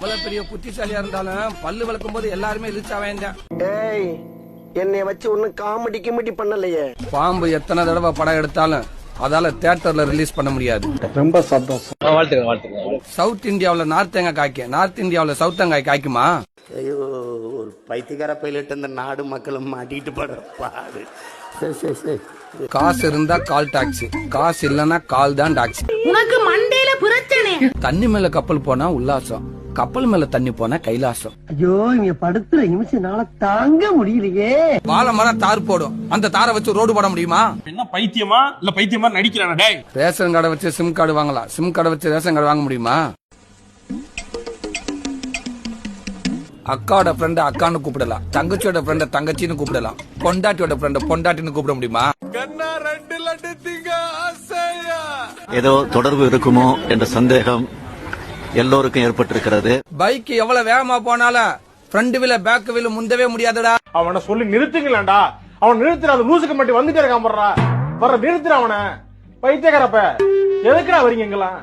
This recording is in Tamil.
இவ்வளவு பெரிய புத்திசாலியா இருந்தாலும் பல்லு விளக்கும் போது எல்லாருமே இழுச்சா வேண்டாம். ஏய், என்னைய வச்சு ஒன்னும் காமெடி கிமெடி பண்ணலையே. பாம்பு எத்தனை தடவை படம் எடுத்தாலும் அதால தியேட்டர்ல ரிலீஸ் பண்ண முடியாது. ரொம்ப சந்தோஷம். சவுத் இந்தியாவுல நார்த்தங்காய் காய்க்கும், நார்த் இந்தியாவுல சவுத்தங்காய் காய்க்குமா? ஐயோ, ஒரு பைத்தியக்கார பைலட் இந்த நாடு மக்களும் மாட்டிட்டு படுற பாடு. சரி சரி சரி. காசு இருந்தா கால் டாக்ஸி, காசு இல்லன்னா கால் தான் டாக்ஸி. உனக்கு மண்டையில பிரச்சனை. தண்ணி மேல கப்பல் போனா உல்லாசம், கப்பல் மேல தண்ணி போனா கைலாசம். ஐயோ, இங்க படுத்துற நிமிஷம்னால தாங்க முடியலையே. வாழை மரம் தார் போடும், அந்த தாரை வச்சு ரோடு போட முடியுமா? என்ன பைத்தியமா இல்ல பைத்தியமா நடிக்கிறானா? டேய், ரேஷன் கார்டை வச்சு சிம் கார்டு வாங்கலாம், சிம் கார்டை வச்சு ரேஷன் கார்டு வாங்க முடியுமா? அக்காவோட ஃப்ரெண்ட அக்கான்னு கூப்பிடலாம், தங்கச்சியோட ஃப்ரெண்ட தங்கச்சின்னு கூப்பிடலாம், பொண்டாட்டியோட ஃப்ரெண்ட பொண்டாட்டின்னு கூப்பிட முடியுமா? ஏதோ தொடர்பு இருக்குமோ என்ற சந்தேகம் எல்லோருக்கும் ஏற்பட்டிருக்கிறது. பைக் எவ்வளவு வேகமா போனாலும் ஃப்ரண்ட் வீல பேக் வீல முந்தவே முடியாதுடா. அவனை சொல்லி நிறுத்துங்களேன்டா. அவன் நிறுத்துற, அது லூசுக்கு மட்டும் வந்துட்டே இருக்கான். வர்ற நிறுத்துற அவனை. பைத்தியக்காரப்ப எதுக்குடா வரீங்க எங்கெல்லாம்?